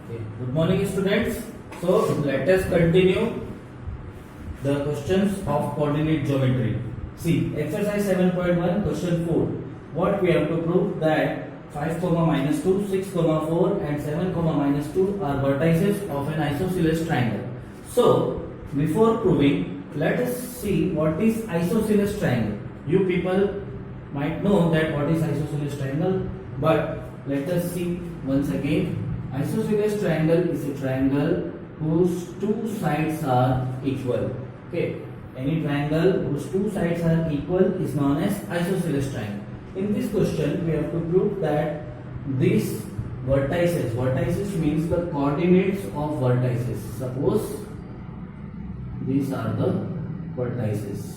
Okay. Good morning, students. So let us continue the questions of coordinate geometry. See, exercise 7.1, question 4. What we have to prove that 5, minus 2, 6, 4 and 7, minus 2 are vertices of an isosceles triangle. So, before proving, let us see what is isosceles triangle. You people might know that what is isosceles triangle, but let us see once again. Isosceles triangle is a triangle whose two sides are equal. Okay, any triangle whose two sides are equal is known as isosceles triangle. In this question, we have to prove that these vertices means the coordinates of vertices. Suppose these are the vertices.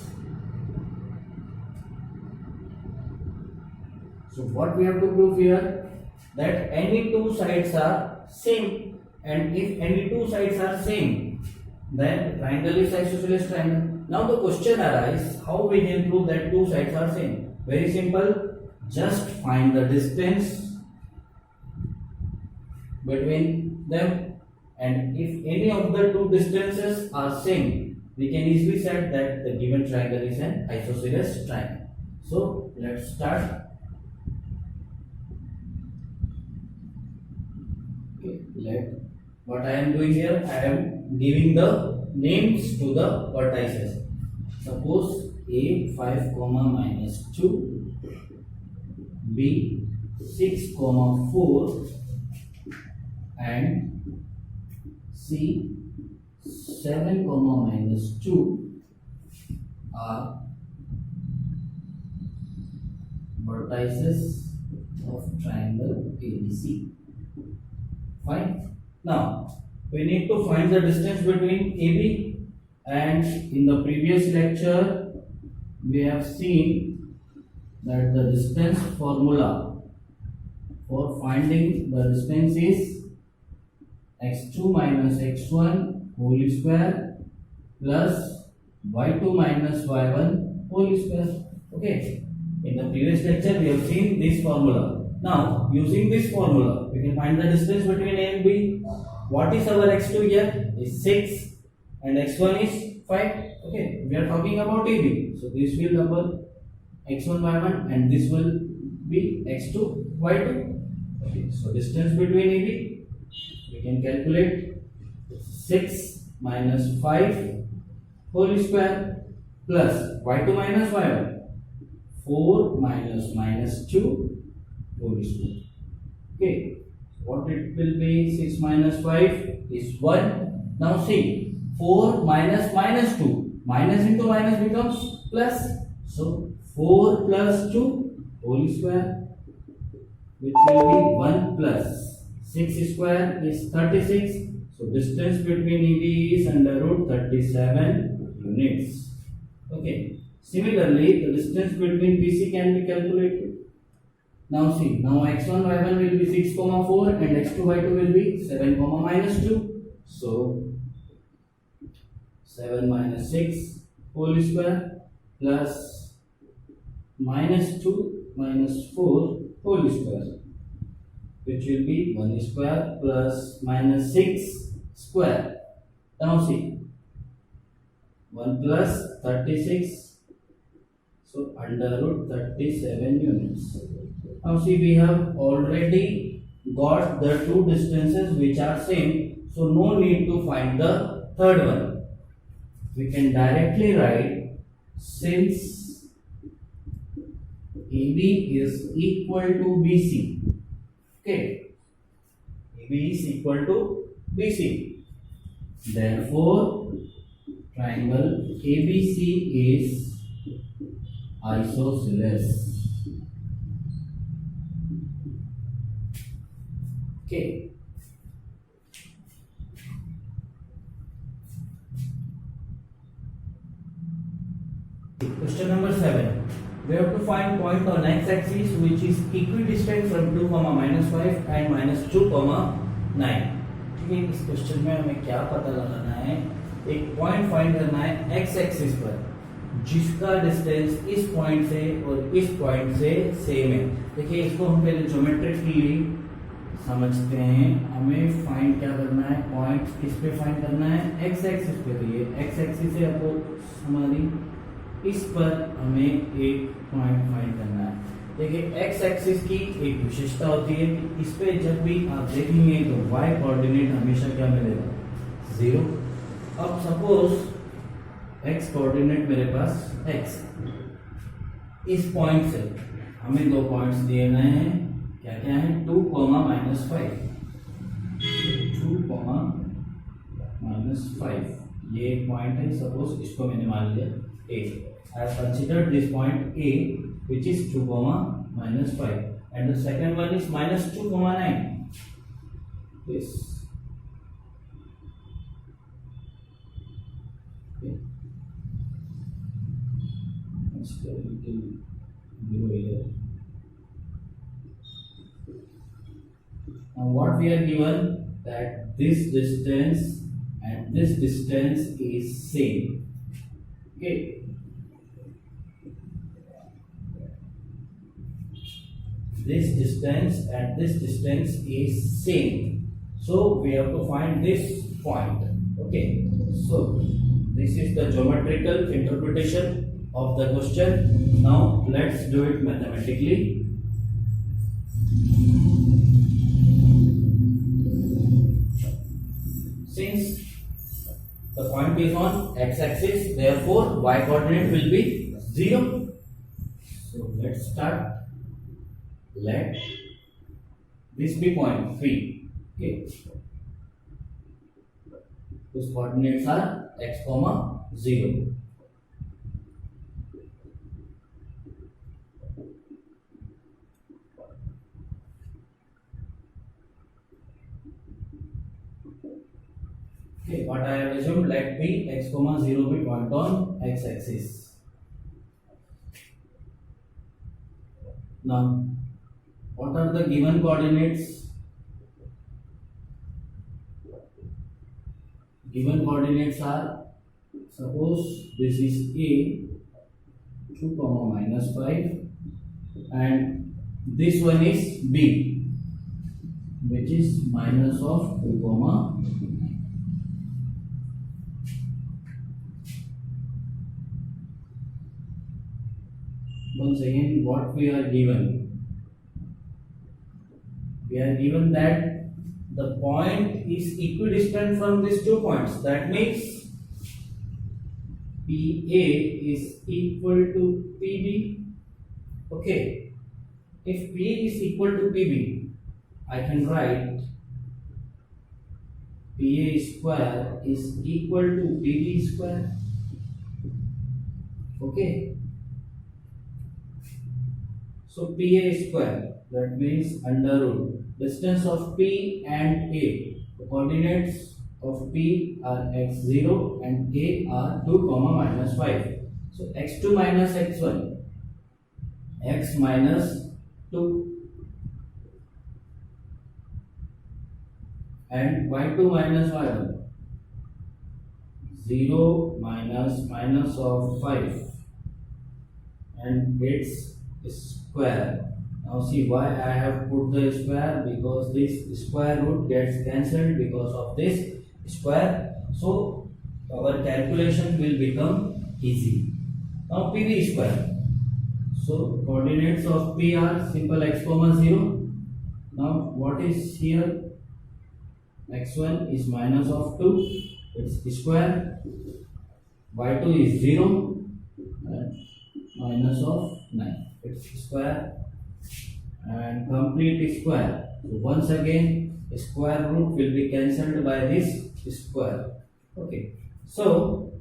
So what we have to prove here? That any two sides are same, and if any two sides are same, then triangle is isosceles triangle. Now the question arises, how we can prove that two sides are same? Very simple, just find the distance between them, and if any of the two distances are same, we can easily say that the given triangle is an isosceles triangle. So let's start. What I am doing here, I am giving the names to the vertices. Suppose A 5, minus 2, B 6, 4 and C 7, minus 2 are vertices of triangle ABC. Fine. Now we need to find the distance between AB, and in the previous lecture we have seen that the distance formula for finding the distance is x2 minus x1 whole square plus y2 minus y1 whole square. Okay, in the previous lecture we have seen this formula. Now, using this formula, we can find the distance between A and B. What is our x2 here? Is 6 and x1 is 5. Okay, we are talking about AB. So, this will double x1, y1 and this will be x2, y2. Okay, so distance between AB, we can calculate 6 minus 5 whole square plus y2 minus y1, 4 minus 2 whole square. Okay, what it will be? 6 minus 5 is 1. Now see, 4 minus 2, minus into minus becomes plus. So 4 plus 2 whole square, which will be 1 plus 6 square is 36. So distance between EB is under root 37 units. Okay, similarly the distance between BC can be calculated. Now see, now x1, y1 will be 6, 4 and x2, y2 will be 7, minus 2. So 7 minus 6 whole square plus minus 2 minus 4 whole square, which will be 1 square plus minus 6 square. Now see, 1 plus 36, so under root 37 units. Now see, we have already got the two distances which are same, so no need to find the third one. We can directly write, since AB is equal to BC. Okay, AB is equal to BC. Therefore, triangle ABC is isosceles. Okay. Question number 7. We have to find point on x-axis which is equidistant from 2, minus 5 and minus 2, 9. ठीक है, इस question में हमें क्या पता लगाना है? एक पॉइंट फाइंड करना है x एक्सिस पर जिसका डिस्टेंस इस पॉइंट से और इस पॉइंट से सेम है. देखिए इसको हम पहले ज्योमेट्रिकली समझते हैं, हमें फाइंड क्या करना है, पॉइंट किस पे फाइंड करना है, एक्स एक्सिस पे। तो ये एक्स एक्सिस है अप्रोच हमारी, इस पर हमें एक पॉइंट फाइंड करना है। देखिए एक्स एक्सिस की एक विशेषता होती है कि इस पे जब भी आप देखेंगे तो वाई कोऑर्डिनेट हमेशा क्या मिलेगा, 0। अब सपोज एक्स कोऑर्डिनेट मेरे पास x, इस पॉइंट से हमें दो पॉइंट्स दिए गए हैं, क्या क्या है, 2, -5, 2, -5 ये एक पॉइंट है। सपोज इसको मैंने मान लिया a, I have considered this point a which is 2, -5 and the second one is -2, 9. This okay. Let's go a little below here. Now what we are given, that this distance and this distance is same. Okay. This distance and this distance is same, so we have to find this point. Okay, so this is the geometrical interpretation of the question. Now let's do it mathematically. Since the point is on x-axis, therefore y coordinate will be 0. So let's start. Let this be point 3. Okay, whose coordinates are x, 0. Okay, what I have assumed, let be x, 0 be point on x-axis. Now what are the given coordinates? Given coordinates are, suppose this is a, 2, -5 and this one is b, which is minus of 2, once again what we are given, we are given that the point is equidistant from these 2 points. That means PA is equal to PB. Okay, if PA is equal to PB, I can write PA square is equal to PB square. Okay, so PA square, that means under root distance of P and A. The coordinates of P are x0 and A are 2, -5. So x2 minus x1, x minus 2, and y2 minus y1, 0 minus of 5, and its square. Now see why I have put the square, because this square root gets cancelled because of this square, so our calculation will become easy. Now PB square, so coordinates of P are simple x, 0. Now what is here, x1 is minus of 2, its square, y2 is 0 and minus of 9, its square, and complete square. So once again square root will be cancelled by this square. Okay, so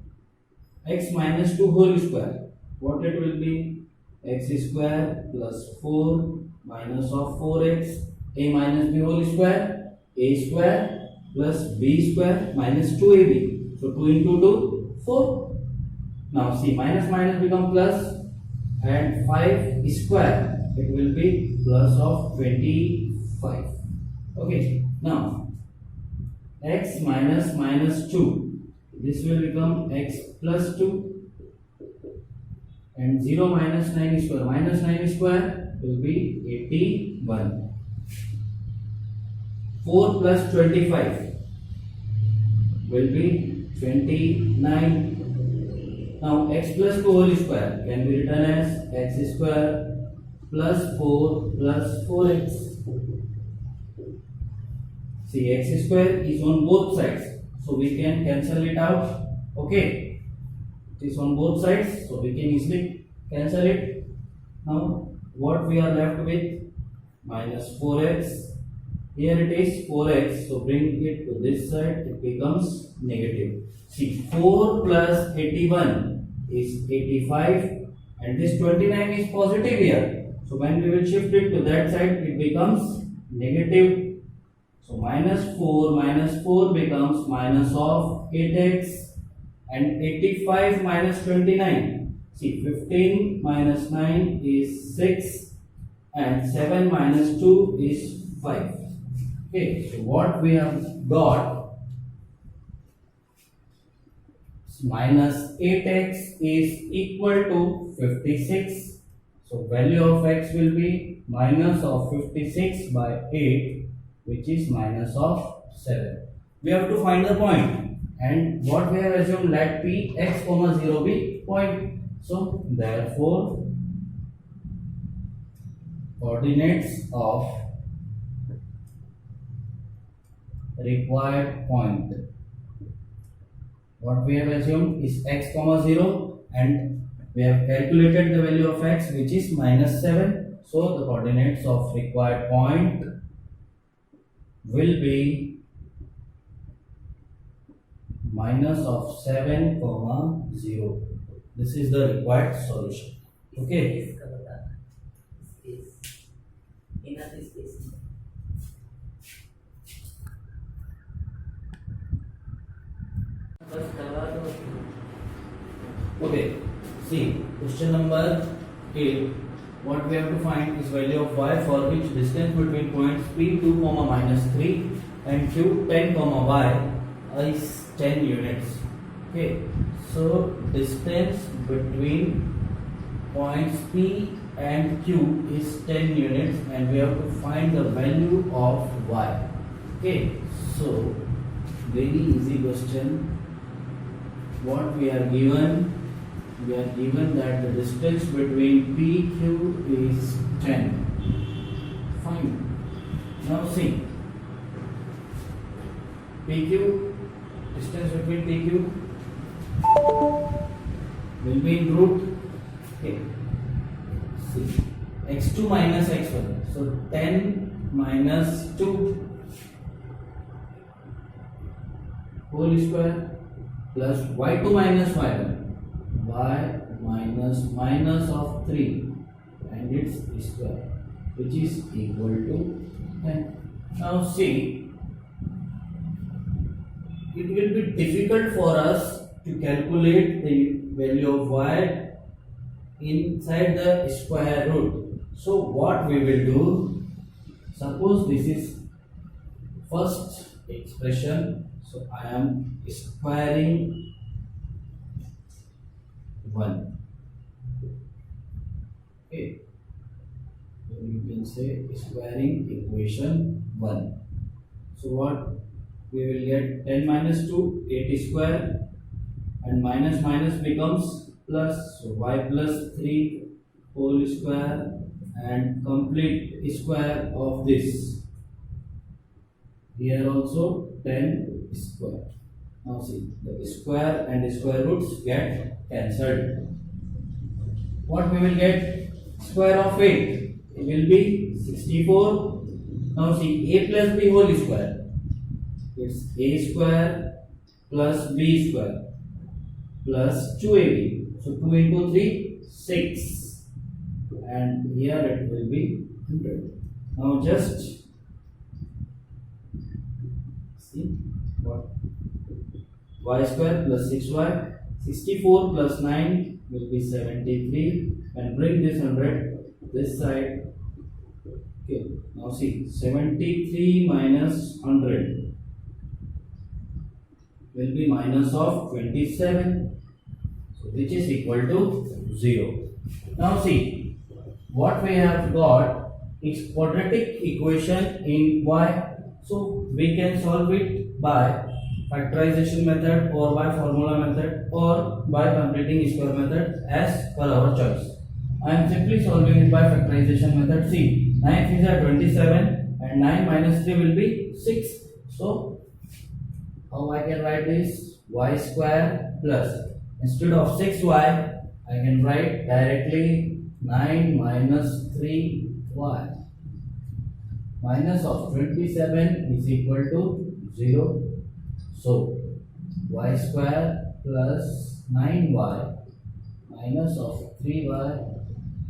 x minus 2 whole square, what it will be, x square plus 4 minus of 4x, a minus b whole square, a square plus b square minus 2ab. So 2 into 2, 4. Now see, minus minus become plus, and 5 square, it will be plus of 25. Okay, now x minus 2, this will become x plus 2, and 0 minus 9 square will be 81. 4 plus 25 will be 29. Now x plus 2 whole square can be written as x square plus 4 plus 4x. See, x square is on both sides, so we can cancel it out. Okay, it is on both sides, so we can easily cancel it. Now what we are left with? Minus 4x. Here it is 4x, so bring it to this side, it becomes negative. See, 4 plus 81 is 85, and this 29 is positive here. So when we will shift it to that side, it becomes negative. So minus 4 becomes minus of 8x, and 85 minus 29. See, 15 minus 9 is 6, and 7 minus 2 is 5. Okay, so what we have got, minus 8x is equal to 56. So value of x will be minus of 56 by 8, which is minus of 7. We have to find the point, and what we have assumed, let p x comma 0 be point. So therefore coordinates of required point, what we have assumed is x comma 0, and we have calculated the value of x, which is minus 7. So the coordinates of required point will be minus of 7 comma 0. This is the required solution. Okay. Okay, see, question number 8. What we have to find is value of y for which distance between points P2, minus 3 and Q10, y is 10 units. Okay, so distance between points P and Q is 10 units, and we have to find the value of y. Okay, so very easy question. What we are given? We are given that the distance between PQ is 10. Fine. Now see, PQ, distance between PQ will be in root. Okay. See, x2 minus x1. So 10 minus 2 whole square plus y2 minus y1. Y minus of 3 and its square, which is equal to 10. Now see, it will be difficult for us to calculate the value of y inside the square root. So what we will do, suppose this is first expression, so I am squaring 1. Okay, so you can say squaring equation 1. So what we will get, 10 minus 2, 8 square, and minus minus becomes plus, so y plus 3 whole square and complete square of this. Here also 10 square. Now see, the square and square roots get cancelled. What we will get? Square of 8, it will be 64. Now see, a plus b whole square, it's a square plus b square plus 2ab. So 2 into 3, 6, and here it will be 100. Now just see what, y square plus 6y, 64 plus 9 will be 73, and bring this 100 this side. Okay, now see, 73 minus 100 will be minus of 27, so which is equal to 0. Now see, what we have got is quadratic equation in y. So we can solve it by factorization method or by formula method or by completing square method as per our choice. I am simply solving it by factorization method. See, 9 is a 27 and 9 minus 3 will be 6. So how I can write this? Y square plus, instead of 6y I can write directly 9 minus 3y. Minus of 27 is equal to 0. So y square plus 9y minus of 3y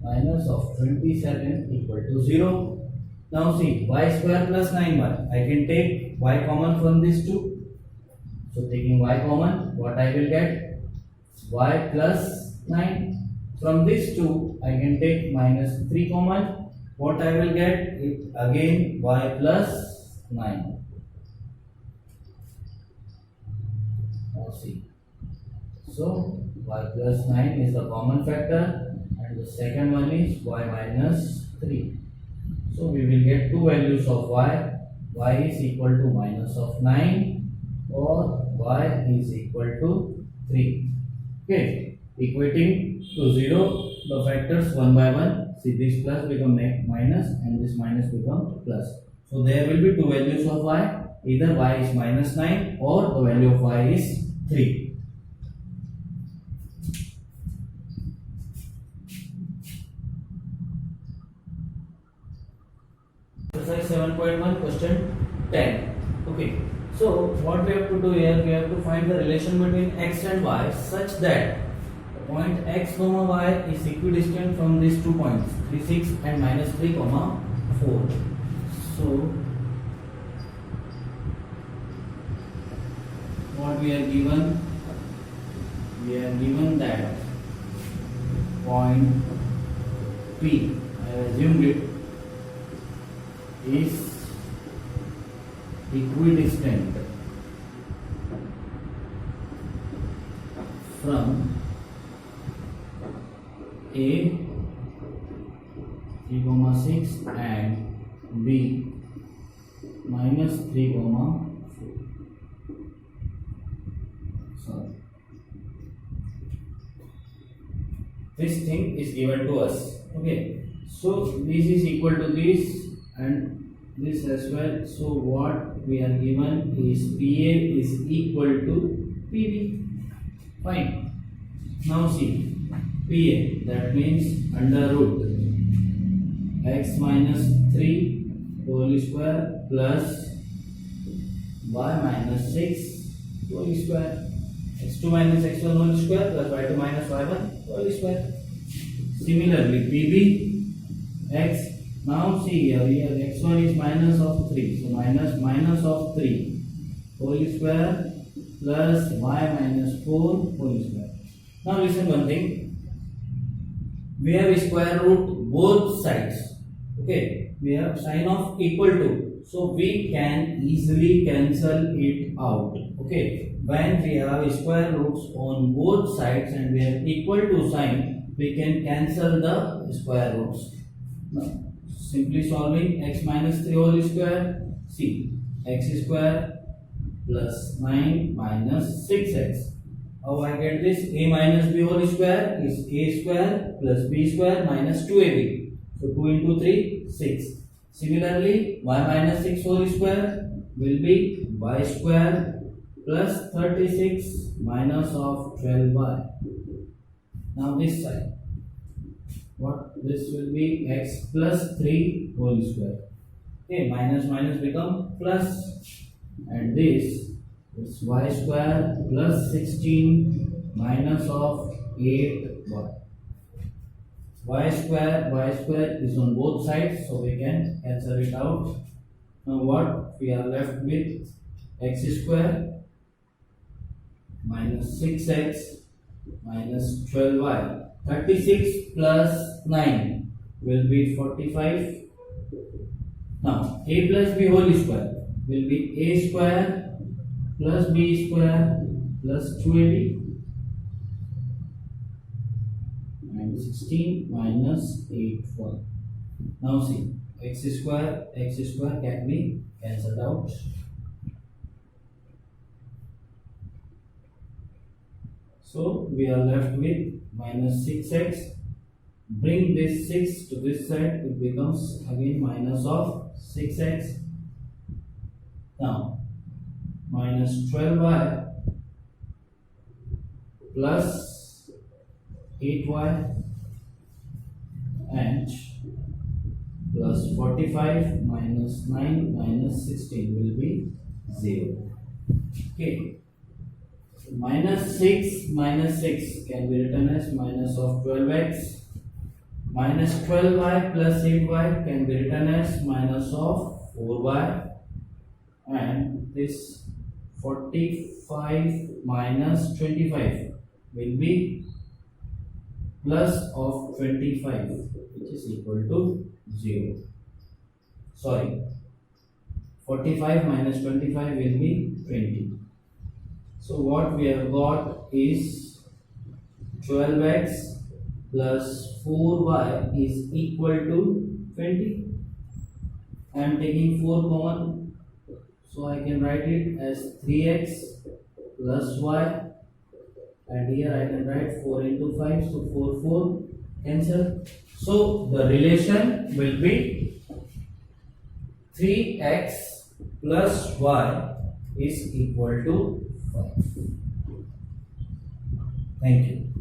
minus of 27 equal to 0. Now see, y square plus 9y. I can take y common from these two. So taking y common, what I will get? Y plus 9. From these two, I can take minus 3 common. What I will get? It again y plus 9. Now see. So y plus 9 is the common factor and the second one is y minus 3. So we will get two values of y. Y is equal to minus of 9 or y is equal to 3. Okay. Equating to 0 the factors one by one. See, this plus become minus and this minus become plus. So there will be two values of y. Either y is minus 9 or the value of y is 3. Exercise 7.1 question 10. Okay. So what we have to do here, we have to find the relation between x and y such that point x comma y is equidistant from these 2 points 3 6 and minus 3 comma 4. So what we are given that point P, I assumed it, is equidistant from A 3,6 and B minus 3,4. Sorry. This thing is given to us. Okay. So this is equal to this and this as well. So what we are given is PA is equal to PB. Fine. Now see. PA, that means under root x minus 3 whole square plus y minus 6 whole square, x2 minus x1 whole square plus y2 minus y1 whole square. Similarly PB x, now see here x1 is minus of 3, so minus of 3 whole square plus y minus 4 whole square. Now listen one thing. We have square root both sides. Okay, we have sign of equal to, so we can easily cancel it out. Okay, when we have square roots on both sides and we have equal to sign, we can cancel the square roots. Now, simply solving x minus 3 whole square. See, x square plus 9 minus 6x. How I get this? A minus b whole square is a square plus b square minus 2ab. So 2 into 3, 6. Similarly, y minus 6 whole square will be y square plus 36 minus of 12y. Now this side, what this will be x plus 3 whole square. Okay, minus minus become plus, and this is y square plus 16 minus of 8y. Y square is on both sides, so we can cancel it out. Now what we are left with? X square minus 6x minus 12y. 36 plus 9 will be 45. Now a plus b whole square will be a square plus b square plus 2ab and 16 minus 8y. Now see, x square can be cancelled out. So we are left with minus 6x. Bring this 6 to this side, it becomes again minus of 6x. Now minus 12y plus 8y and plus 45 minus 9 minus 16 will be 0. Okay. Minus 6 can be written as minus of 12x. Minus 12y plus 8y can be written as minus of 4y. And this 45 minus 25 will be plus of 25, which is equal to 0. Sorry, 45 minus 25 will be 20. So what we have got is 12x plus 4y is equal to 20. I am taking 4 common, so I can write it as 3x plus y, and here I can write 4 into 5, so 4 cancel. So the relation will be 3x plus y is equal to 5. Thank you.